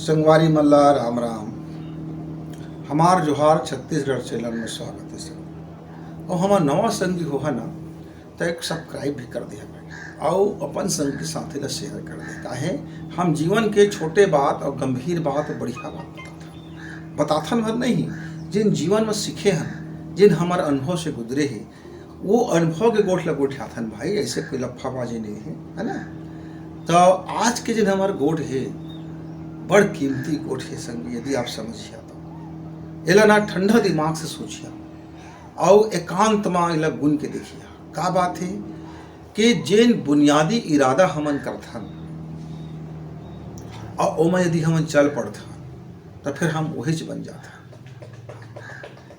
संगवारी मल्ला राम राम। हमार जोहार छत्तीसगढ़ चैनल में स्वागत है सर। और हमार नवा संगी हो है ना, तो एक सब्सक्राइब भी कर दिया भाई और अपन संग के साथी ला शेयर कर देता है। हम जीवन के छोटे बात और गंभीर बात और बढ़िया बात बताथन भर नहीं, जिन जीवन में सीखे हैं, जिन हमारे अनुभव से गुजरे हैं, वो अनुभव के गोठ लगोठाथन भाई। ऐसे कोई लफाबाजी नहीं है ना। तो आज के जिन हमारे गोठ है बड़ कीमती गोठ है संगी। यदि आप समझिए तो एला ना ठंडा दिमाग से सोचिए और एकांत में एला गुन के देखिए। का बात है कि जिन बुनियादी इरादा हमन करथन और ओमा यदि हमन चल पड़थन तो फिर हम वही बन जाता।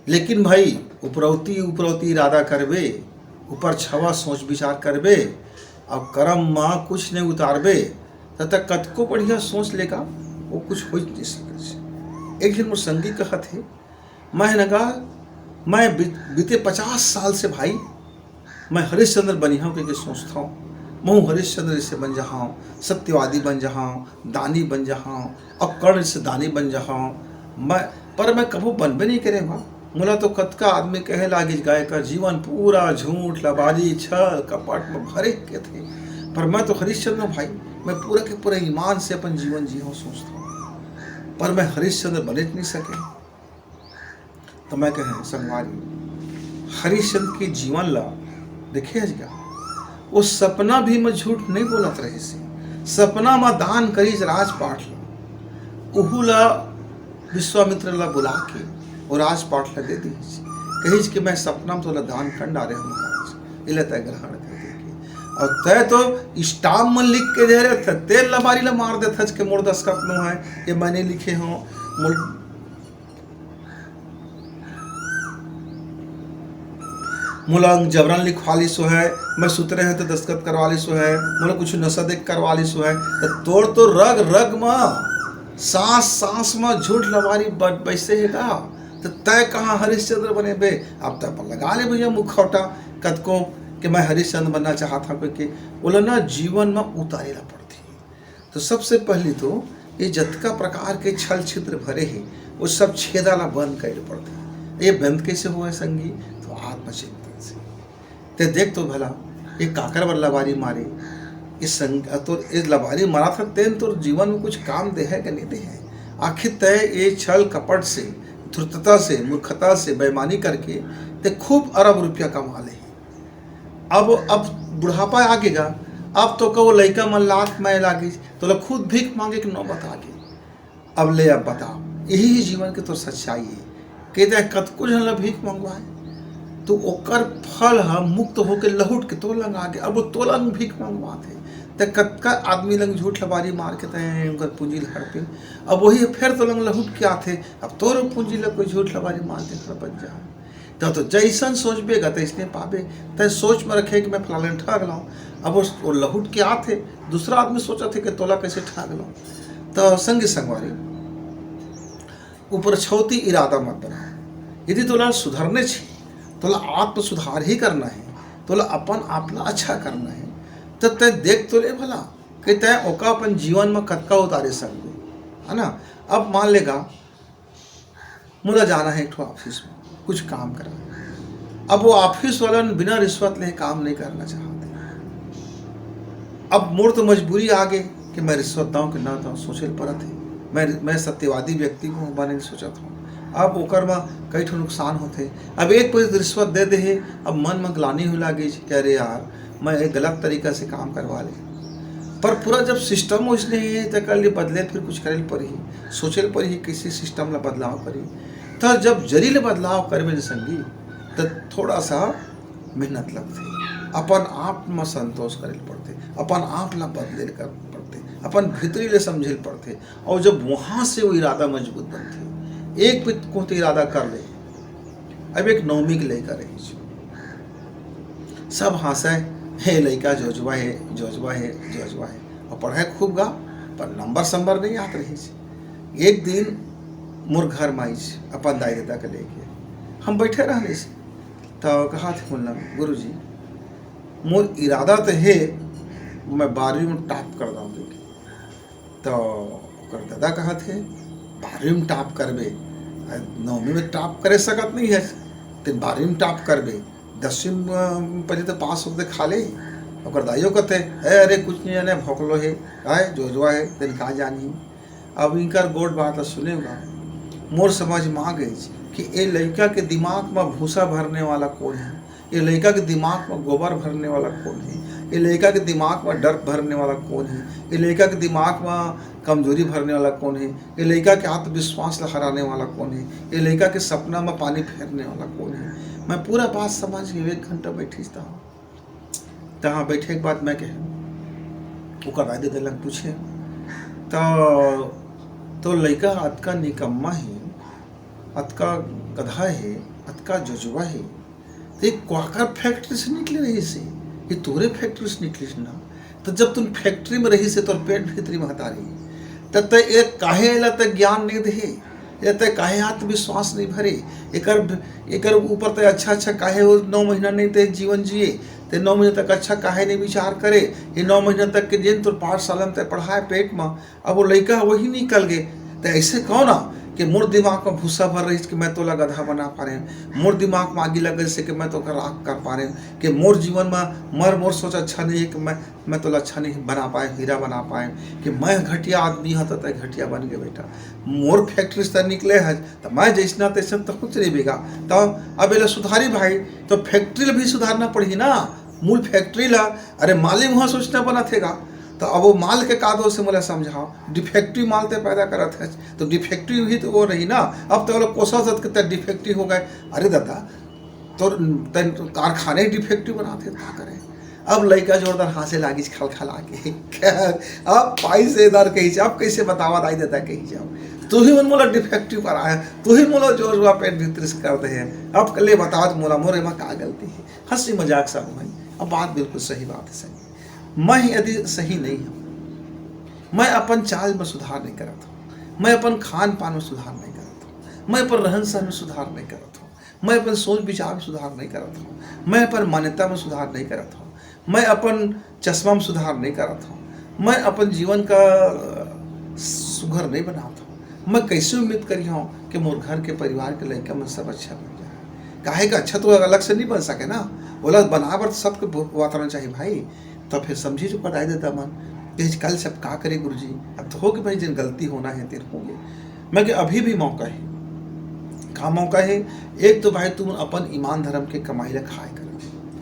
लेकिन भाई उपरौती उपरौती इरादा करबे, ऊपर छवा सोच विचार करबे और कर्म माँ कुछ नहीं उतारबे तब तक कतको बढ़िया सोच लेगा वो कुछ हो नहीं सके। एक दिन मोर संगी कहत है, मैं बीते 50 साल से भाई मैं हरिश्चंद्र बनी हूँ क्योंकि सोचता हूँ मैं हरिश्चंद्र से बन जाऊँ, सत्यवादी बन जाऊँ, दानी बन जाऊँ और कर्ण से दानी बन जाऊँ। पर मैं कभी बनबे नहीं करेगा। मुला तो कतका आदमी कहे लागिस गाय का जीवन पूरा झूठ लबारी छल कपट में भरे के थे, पर मैं तो हरिश्चंद्र भाई, मैं पूरा के पूरा ईमान से अपन जीवन जी हूँ सोचता हूँ, पर मैं हरिश्चंद्र बने नहीं सके। तो मैं कहें संगवारी हरिश्चंद्र के जीवन ला देखे क्या वो सपना भी मैं झूठ नहीं बोलत रहे से। सपना में दान करीज राजपाट ला उहू ला विश्वामित्र ला बुला के और राजपाट ला दे दी कही कि मैं सपना में तो दान कर डाले महाराज इले तय ग्रहण कर दे। और तय तो स्टाम में लिख के दे रहे थे, तेल लबारी ला मार दे थच के मोर दस्खत नो है ये मैंने लिखे हो। मुलंग जबरन लिखवा ली सो है, मैं सुतरे हैं तो दस्तखत करवा ली सो है, मुला कुछ नशा देख करवा ली सो है। तो तोड़ तो रग रग में सांस सांस में झूठ लबारी बैसे है का। तो तय कहाँ हरिश्चंद्र बने बे। अब तक लगा ले भैया मुखौटा कद को कि मैं हरिश्चंद्र बनना चाहता क्योंकि बोला ना जीवन में उतारे ला पड़ती। तो सबसे पहले तो ये जतका प्रकार के छल छिद्र भरे हैं वो सब छेदा ला बंद कर पड़ते। ये बंद कैसे हुआ है संगी, तो आत्मचिंतन से। ते देख तो भला ये काकर वर लबारी मारे इस तो इस लबारी मारा था तेन तो जीवन में कुछ काम दे है कि नहीं दे है। आखिर तय ये छल कपट से, धूर्तता से, मूर्खता से, बेईमानी करके ते खूब अरब रुपया कमा ले। अब बुढ़ापा आगेगा, अब तो कहो लड़का मन लात में लागी तो खुद भीख मांगे कि नौबत आगे। अब ले अब बताओ यही जीवन के तो सच्चाई है कि कतको जन भीख मंगवाए तो ओकर फल हम मुक्त होके लहुट के तोलंग आगे। अब वो तोलंग भीख मंगवाते तो कतका आदमी लंग झूठ लबारी मार के तय उनकर पूंजी हड़पे। अब वही फिर तोलंग लहुट के आते, अब तोर पूंजी ला कोई झूठ लबारी मार के बच जाए। तो जैसन सोचबेगा तैसने पाबे। तय सोच में रखे कि मैं फलाने ठग लाऊँ, अब वो लहुट के आते दूसरा आदमी सोचा थे कि तोला कैसे ठग लाऊँ। तो संगी संगवारी ऊपर छौती इरादा मत बनाओ। यदि तोला सुधरने छे, तोला आत्म सुधार ही करना है, तोला अपन आपला अच्छा करना है, तो तय देख तो ले भला कि तय ओका अपन जीवन में कतका उतारे सकबे, है ना। अब मान लेगा मुझे जाना है एक ठो ऑफिस में कुछ काम करा। अब वो ऑफिस वाला बिना रिश्वत ले काम नहीं करना चाहते। अब मोर तो मजबूरी आ गई कि मैं रिश्वत दाऊँ कि ना दाऊँ, सोचे पड़त है। मैं सत्यवादी व्यक्ति को बने सोचा था। अब ओकर में कई ठो नुकसान होते। अब एक कोई रिश्वत दे दे है, अब मन में ग्लानी हो लगी कि अरे यार मैं एक गलत तरीका से काम करवा ले। पर पूरा जब सिस्टम उसने है तो कर लिए बदले फिर कुछ करे पड़ी, सोचे पड़ी किसी सिस्टम ला बदलाव करी। तो जब जरीले बदलाव करबे संगी तो थोड़ा सा मेहनत लगती, अपन आप में संतोष करे पड़ते, अपन आप ला बदले कर पड़ते, अपन भीतरी ले समझे पड़ते। और जब वहाँ से वो इरादा मजबूत बनते, एक भी को तो इरादा कर ले। अब एक नौमी के लेकर सब हंसे हे लड़का जोजवा है जोजवा है जोजवा है और पढ़ाई खूब गा पर नंबर संबर नहीं आते रही। एक दिन मोर घर में आई अपन दाई दादा के लेके हम बैठे रहने से तो कहा थे बोलना गुरुजी मोर इरादा तो है मैं 12वीं में टॉप कर दूँ। तो ओकर दादा कहत है 12वीं में टॉप करबे, 9वीं में टॉप करे सकत नहीं है, तो 12वीं में टॉप करबे, 10वीं पहले तो पास होते खा ले। ओकर दाइयो कहते है अरे कुछ नहीं जाने भोकलो है जो है तेन का जानी। अब इनकर गोड बात सुनेगा मोर समझ में आ गई कि ये लड़का के दिमाग में भूसा भरने वाला कौन है, ये लड़का के दिमाग में गोबर भरने वाला कौन है, ये लड़का के दिमाग में डर भरने वाला कौन है, ये लड़का के दिमाग में कमजोरी भरने वाला कौन है, ये लड़का के आत्मविश्वास हराने वाला कौन है, ये लड़का के सपना में पानी फेरने वाला कौन है। मैं पूरा बात समझ के 1 घंटा बैठी था। तहाँ बैठे के बाद मैं कह ओकर दादी दिलक पूछे तो लड़का अतका निकम्मा है, अतका गधा है, अतका जजुआ है, तो एक क्वाकर फैक्ट्री से निकले रही से, ये तोरे फैक्ट्री से निकली ना। तो जब तुम फैक्ट्री में रही से तोर पेट भीतरी में हता रही तब तक एक काहे अला तक ज्ञान नहीं दे, या तक काहे आत्मविश्वास नहीं भरे, एकर ऊपर तक अच्छा काहे वो 9 महीना नहीं ते जीवन जिए, ते 9 महीने तक अच्छा काहे नहीं विचार करे। ये 9 महीने तक के जिन तो पाठशाला में तय पढ़ाए पेट में, अब वो लड़का वही निकल गए। तो ऐसे कौन आ कि मोर दिमाग में भूसा भर रही कि मैं तोला गधा बना पा रहे, मोर दिमाग में आगे लग से कि मैं तो राख कर पा रहे, कि मोर जीवन में मोर सोच अच्छा नहीं है कि मैं तोला अच्छा नहीं बना पाए, हीरा बना पाए, कि मैं घटिया आदमी है तो घटिया बन गए बेटा। मोर फैक्ट्री से निकले है तो मैं जैसना तैसे तो कुछ नहीं बेगा। तो अब ये सुधारी भाई तो फैक्ट्री भी सुधारना पड़ी ना, मूल फैक्ट्री ला अरे माली वहाँ सोचना बना थेगा। तो अब वो माल के कादों से मुझे समझाओ, डिफेक्टिव माल ते पैदा करत है तो डिफेक्टिव ही तो वो रही ना। अब तो वो लोग कोशिश के डिफेक्टिव हो गए, अरे दादा तो कारखाने डिफेक्टिव बनाते क्या करें। अब लड़का जोरदार हाथ से लागी खल खला के अब पैसेदार कही जाओ, अब कैसे बतावा दाई देता कही जाओ, तू ही मन मोला डिफेक्टिव पर आया, तू ही मोला जोर जुआ पेट भीतर से करते हैं। अब कल बताओ मोला मोरे में क्या गलती है, हंसी मजाक सब भाई। अब बात बिल्कुल सही बात है, सही मैं यदि सही नहीं हूँ, मैं अपन चाल में सुधार नहीं करता हूँ, मैं अपन खान पान में सुधार नहीं करता हूँ, मैं अपन रहन सहन में सुधार नहीं करता हूँ, मैं अपन सोच विचार में सुधार नहीं करता हूँ, मैं अपन मान्यता में सुधार नहीं करता हूँ, मैं अपन चश्मा में सुधार नहीं करता हूँ, मैं अपन जीवन का सुघर नहीं बनाता हूँ। मैं कैसे उम्मीद करी हूँ कि मोर घर के परिवार के लड़का में सब अच्छा बन जाए। काहे का अच्छा तो अलग से नहीं बन सके ना, बोला बनावर सबके वातावरण चाहिए भाई। तो फिर समझी जो बताई देता मन कि कल सब का करे गुरु जी, अब तो हो कि भाई जिन गलती होना है तेरे होंगे। मैं कि अभी भी मौका है, का मौका है। एक तो भाई तुम अपन ईमान धर्म के कमाई ला खाए कर,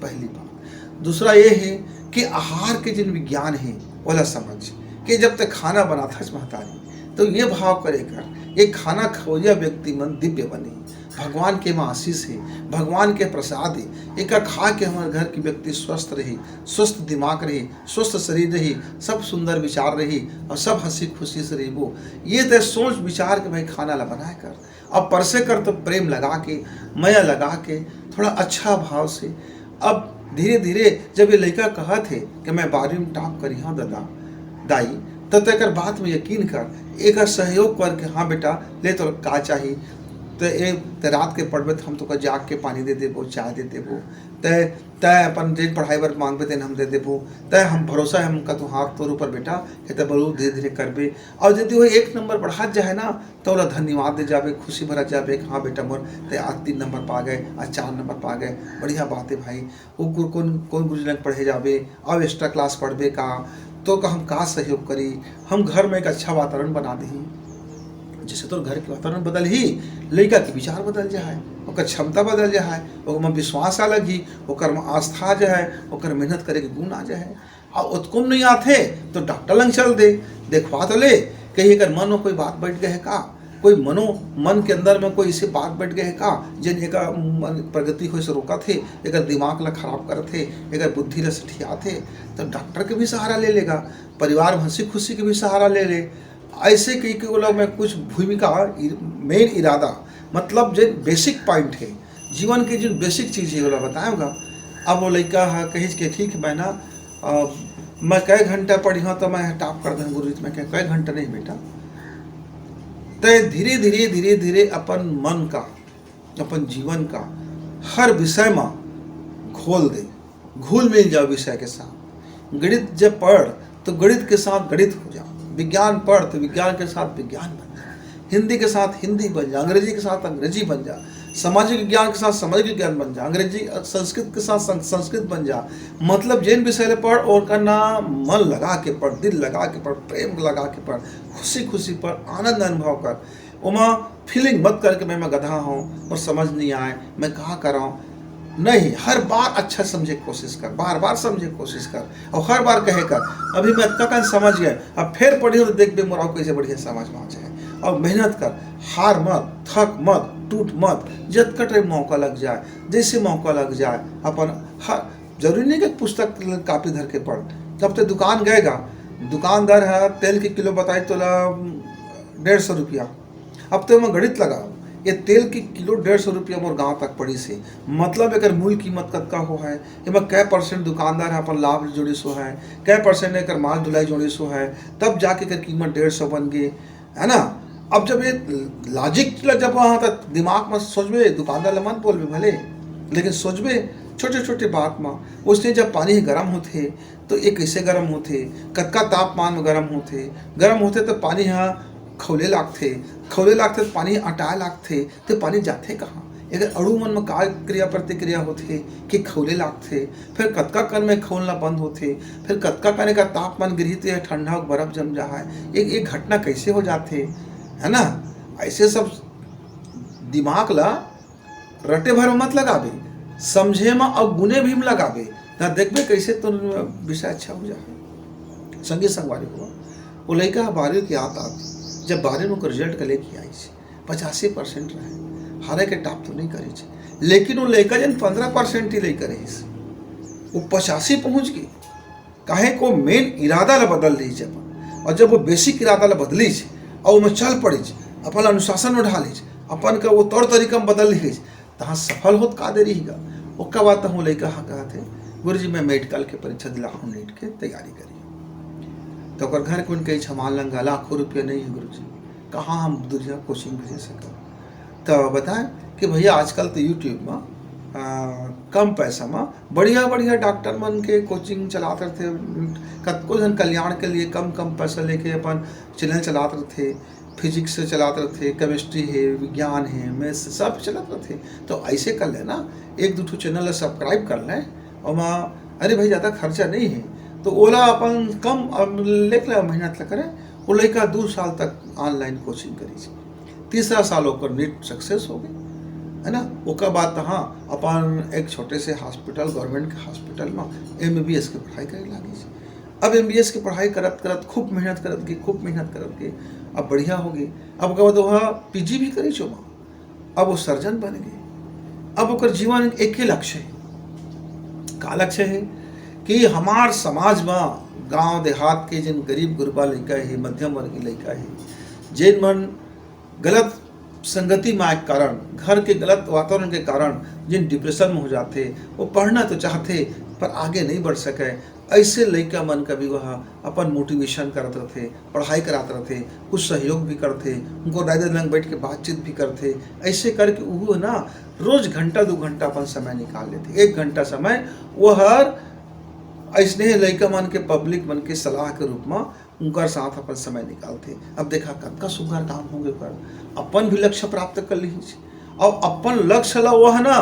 पहली बात। दूसरा ये है कि आहार के जिन विज्ञान है बोला समझ कि जब तक खाना बना था महतारी तो ये भाव करेकर एक खाना खोया व्यक्ति मन दिव्य बने, भगवान के में आशीष है, भगवान के प्रसाद है। एक खा के हमारे घर की व्यक्ति स्वस्थ रही, स्वस्थ दिमाग रही, स्वस्थ शरीर रही, सब सुंदर विचार रही और सब हंसी खुशी से रही। वो ये तो सोच विचार के भाई खाना ला बनाए कर, अब परसे कर तो प्रेम लगा के, माया लगा के, थोड़ा अच्छा भाव से। अब धीरे धीरे जब ये लड़का कहा थे कि मैं 12वीं में टॉप करी हाँ दादा दाई, तब तक बात में यकीन कर एक सहयोग करके हाँ बेटा ले तो का चाहिए, तो एक रात के पढ़बे तो हम तो जाग के पानी दे देबो, चाय दे देबो, तय अपन जिन पढ़ाई बर मांगबे तेन हम दे देबो, तय हम भरोसा है हमका तो हाथ तोर ऊपर बेटा है तो बड़ू धीरे धीरे करबे। और यदि वो 1 नंबर बढ़ा जाए ना तो ओला धन्यवाद दे जाबे, खुशी भरा जाबे कि हाँ बेटा मोर ते आज 3 नंबर पा गए, आज 4 नंबर पा गए, बढ़िया बात है भाई। वो कौन गुरुजन पढ़े जाबे, अब एक्स्ट्रा क्लास पढ़बे का तो हम का सहयोग करी, हम घर में एक अच्छा वातावरण बना दी, जिससे तो घर के वातावरण बदल ही लड़का के विचार बदल जाए, ओकर क्षमता बदल जाए, ओकर विश्वास अलग ही, ओकर आस्था जो है, ओकर मेहनत करे के गुण आ जाए। और उत्कुम नहीं आते तो डॉक्टर लंग चल दे, देखवा तो ले कहीं अगर मन में कोई बात बैठ गए है का, कोई मन के अंदर में कोई ऐसी बात बैठ गए है का जिन एक प्रगति हो से रोका थे, एक दिमाग ला खराब कर थे, एक बुद्धि ला सठिया थे, तो डॉक्टर के भी सहारा ले लेगा, परिवार हंसी खुशी के भी सहारा ले ले। ऐसे कई के लोग में कुछ भूमिका मेन इरादा मतलब जो बेसिक पॉइंट है जीवन की जो बेसिक चीज़ है वो बताएगा। अब वो लड़का है कही के ठीक मैं ना मैं कई घंटा पढ़ी हूँ तो मैं टॉप कर दूँ गुरु जी, मैं कई घंटा नहीं बेटा। तो धीरे धीरे धीरे धीरे अपन मन का अपन जीवन का हर विषय में घोल दे, घुल मिल जाओ विषय के साथ। गणित जब पढ़ तो गणित के साथ गणित हो जाओ, विज्ञान पढ़ तो विज्ञान के साथ विज्ञान बन जा, हिंदी के साथ हिंदी बन जा, अंग्रेजी के साथ अंग्रेजी बन जा, सामाजिक विज्ञान के साथ सामाजिक विज्ञान बन जा, अंग्रेजी संस्कृत के साथ संस्कृत बन जा। मतलब जिन विषय पढ़ और करना मन लगा के पढ़, दिल लगा के पढ़, प्रेम लगा के पढ़, खुशी खुशी पढ़, आनंद अनुभव कर। उमा फीलिंग मत करके मैं गधा हूँ और समझ नहीं आए मैं कहाँ कर रहा हूँ, नहीं, हर बार अच्छा समझे कोशिश कर, बार बार समझे कोशिश कर, और हर बार कहे कर अभी मैं कल समझ गया, अब फिर पढ़ियो तो देख बे मोरा कैसे बढ़िया समझ में आ जाए। और मेहनत कर, हार मत, थक मत, टूट मत, जब कटे मौका लग जाए, जैसे मौका लग जाए अपन हर जरूरी नहीं कि पुस्तक कापी धर के पढ़। जब तो दुकान गएगा, दुकानदार है तेल के किलो बताए तो 150 रुपया, अब तो मैं गणित लगाओ ये तेल की किलो 150 रुपया मोर गाँव तक पड़ी से, मतलब एक मूल कीमत कतका हो है, एमें कै परसेंट दुकानदार है अपन लाभ जोड़ी सो है, कै परसेंट एक माल ढुलाई जोड़ी सो है, तब जाके कर कीमत 150 बन गई, है ना। अब जब ये लॉजिक जब वहाँ तक दिमाग में सोचबे, दुकानदार मत बोलबे भले, लेकिन सोचबे छोटे छोटे बात में, उसने जब पानी गर्म होते तो ये कैसे गर्म होते, कतका तापमान में गर्म होते तो पानी यहाँ खौले लागते तो पानी अटाए लागते तो पानी जाते कहाँ, अगर अणु मन में का क्रिया प्रतिक्रिया होते कि खौले लागते, फिर कतका कण में खौलना बंद होते, फिर कतका कण का तापमान गिरते है, ठंडा बर्फ जम जा है, एक घटना कैसे हो जाते, है ना। ऐसे सब दिमाग ला रटे भर मत लगाबे, समझे में और गुने भी में लगाबे, ना देखबे कैसे तो विषय अच्छा हो जाए। संगे संगवारी हुआ वो लड़का 12वीं की आता जब 12वीं में रिजल्ट के लेके आई 85% रहे, हारे के टॉप तो नहीं करे, लेकिन वो लड़का जन 15% ही लेकर वो 85 पहुंच गई, काहे को मेन इरादा ला बदल ली अपन, और जब वो बेसिक इरादा ला बदली और मैं चल पड़ी, अपन अनुशासन में ढाली, अपन का वो तौर तरीका में बदल ली, तहाँ सफल होत का दे रहीगा। ओका बात हूँ लड़का हाँ कहा थे गुरु जी मैं मेडिकल के परीक्षा दिला हूँ, नीट के तैयारी करी, तो घर को कही छमाल लंगा लाखों रुपया नहीं है गुरु जी, कहाँ हम दुनिया कोचिंग भेज सकें। तो बताएं कि भैया आजकल तो यूट्यूब में कम पैसा में बढ़िया बढ़िया डॉक्टर मन के कोचिंग चलाते थे, कतको जन कल्याण के लिए कम पैसा लेके अपन चैनल चलाते थे, फिजिक्स से चलाते थे, केमिस्ट्री है, विज्ञान है, मैथ्स सब चलाते थे। तो ऐसे कर लेना, 1-2 चैनल सब्सक्राइब कर लें, और वहाँ अरे भाई ज़्यादा खर्चा नहीं है तो ओला अपन कम लेख ले मेहनत ला करें। वो लड़का 2 साल तक ऑनलाइन कोचिंग करी, 3रा साल होकर नीट सक्सेस हो गई, है ना। उसका बाद हाँ अपन एक छोटे से हॉस्पिटल, गवर्नमेंट के हॉस्पिटल में MBBS की पढ़ाई करे लगी। अब MBBS की पढ़ाई करत खूब मेहनत करत गई, अब बढ़िया हो गई। अब उसके बाद वह PG भी करी चो, अब वो सर्जन बन गए। अब ओकर जीवन एक ही लक्ष्य है, का लक्ष्य है कि हमार समाज में गांव देहात के जिन गरीब गुरबा लड़का है, मध्यम वर्गीय लड़का है, जिन मन गलत संगति में के कारण, घर के गलत वातावरण के कारण जिन डिप्रेशन में हो जाते, वो पढ़ना तो चाहते पर आगे नहीं बढ़ सके, ऐसे लड़का मन का भी वह अपन मोटिवेशन करते रहते, पढ़ाई कराते रहते, कुछ सहयोग भी करते, उनको दादा लंग बैठ के बातचीत भी करते। ऐसे करके वो ना रोज 1-2 घंटा अपन समय निकाल लेते, 1 घंटा समय वो हर ऐसने लड़का मन के पब्लिक मन के सलाह के रूप में उनका साथ अपन समय निकालते। अब देखा कतका सुघर काम होंगे कर, अपन भी लक्ष्य प्राप्त कर ली, और अपन लक्ष्य ला वह ना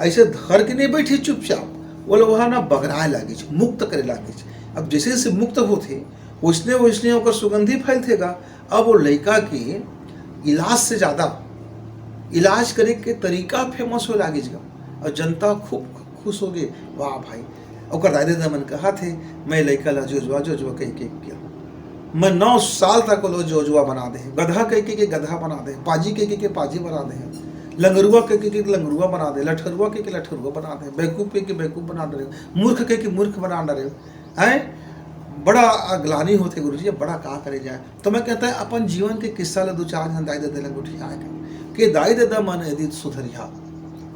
ऐसे धर के नहीं बैठी चुपचाप, वो लोग वह ना बगराए लागे, मुक्त करे लागे। अब जैसे जैसे मुक्त होते वैसने होकर सुगंधी फैलतेगा। अब वो लड़का के इलाज से ज़्यादा इलाज करे के तरीका फेमस हो लागे, और जनता खूब खुश हो गई, वाह भाई। और दादा मन कहा थे मैं लड़का ला जोजवा कह के किया, मैं 9 साल तक लो जोजवा बना दे, गधा कह के गधा बना दे, पाजी कह के पाजी बना दे, लंगरुआ कह के लंगरुआ बना दे, लठरुआ कह के लठरुआ बना दे, बेवकूफ़ कह के बेवकूफ़ बना दे, मूर्ख कह के मूर्ख बना डरे हैं। बड़ा अगलानी होते गुरु जी, बड़ा कहा करे जाए। तो मैं कहता है अपन जीवन के किस्सा ला 2-4 जन दाई दादा लंग उठिया कि दाई दादा मन यदि सुधरिया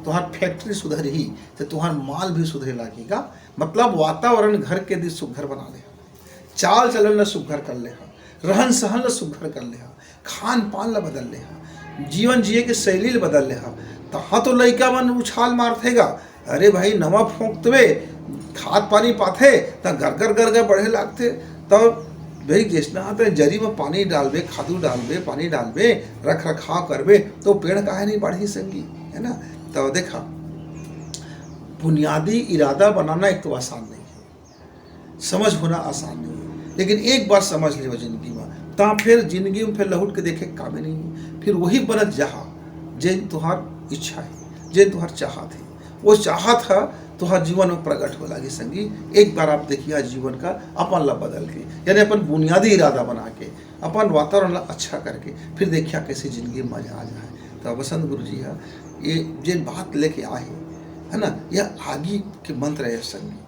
तुहार फैक्ट्री सुधरी तो तुहार माल भी सुधरे लगेगा। मतलब वातावरण घर के यदि सुघर बना ले, चाल चलन ला सुघर कर ले, रहन सहन ला सुघर कर ले, खान पान ला बदल ले, जीवन जिए के शैली ला बदल ले, तहाँ तो लड़का मन उछाल मारतेगा। अरे भाई नवा फोंकतवे खाद पानी पाथे तो घर घर बढ़े लागते, तब भाई जैसना आता है जरी में पानी डालबे, खादू डालबे, पानी डालबे, रख रखाव करबे तो पेड़ काहे नहीं बढ़ी संगी, है ना। तो देखा बुनियादी इरादा बनाना एक तो आसान नहीं है, समझ होना आसान नहीं है, लेकिन एक बार समझ ले जिंदगी में ता फिर जिंदगी में फिर लहुट के देखे काम नहीं है, फिर वही बनत जहा जेन तुहार इच्छा है, जेन तुहार चाहत है, वो चाहत है तुहार जीवन में प्रकट हो लगी संगी। एक बार आप देखिए जीवन का अपन ला बदल के, यानी अपन बुनियादी इरादा बना के, अपन वातावरण ला अच्छा करके, फिर देखिए कैसे जिंदगी में मजा आ जाए। तो बसंत गुरु जी है ये जिन बात लेके आए है ना, यह आगी के मंत्र है संगी।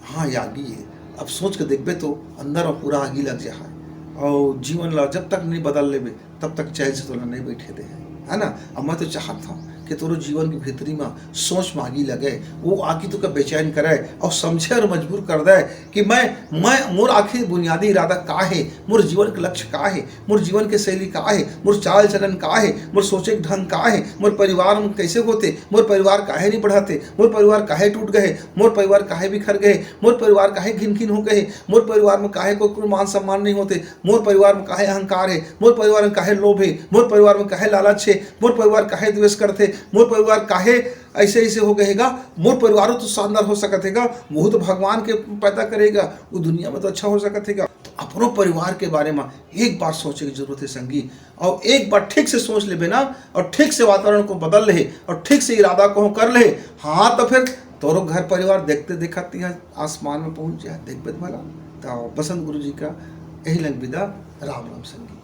हाँ ये आगी है, अब सोच के देखबे तो अंदर और पूरा आगी लग जाए, और जीवन ला जब तक नहीं बदल लेबे तब तक चैन से तोला नहीं बैठे दे, है ना। अब मैं तो चाहता हूँ कि तोरो जीवन की भीतरी में सोच में आगी लगे, वो आगी तो का बेचैन करे और समझे और मजबूर कर दे कि मैं मोर आखिर बुनियादी इरादा का है, मोर जीवन का लक्ष्य का है, मोर जीवन के शैली का है, मोर चाल चलन का है, मोर सोचे के ढंग का है, मोर परिवार में कैसे होते, मोर परिवार काहे नहीं बढ़ाते, मोर परिवार काहे टूट गए, मोर परिवार काहे बिखर गए, मोर परिवार काहे घिन घिन हो गए, मोर परिवार में काहे कोई मान सम्मान नहीं होते, मोर परिवार में काहे अहंकार है, मोर परिवार में काहे लोभ है, मोर परिवार में काहे लालच है, मोर परिवार काहे द्वेष करते, मोर परिवार काहे ऐसे ऐसे हो गएगा, मोर परिवार तो शानदार हो सकतेगा, मुँह तो भगवान के पैदा करेगा, वो दुनिया में तो अच्छा हो सकतेगा। तो अपनों परिवार के बारे में एक बार सोचे की जरूरत है संगी, और एक बार ठीक से सोच ले ना, और ठीक से वातावरण को बदल ले, और ठीक से इरादा को कर ले, हाँ तो फिर तोरो घर परिवार देखते दिखाती है आसमान में पहुंच जाए, देख भला। तो बसंत गुरु जी का यही लंग विदा, राम राम संगी।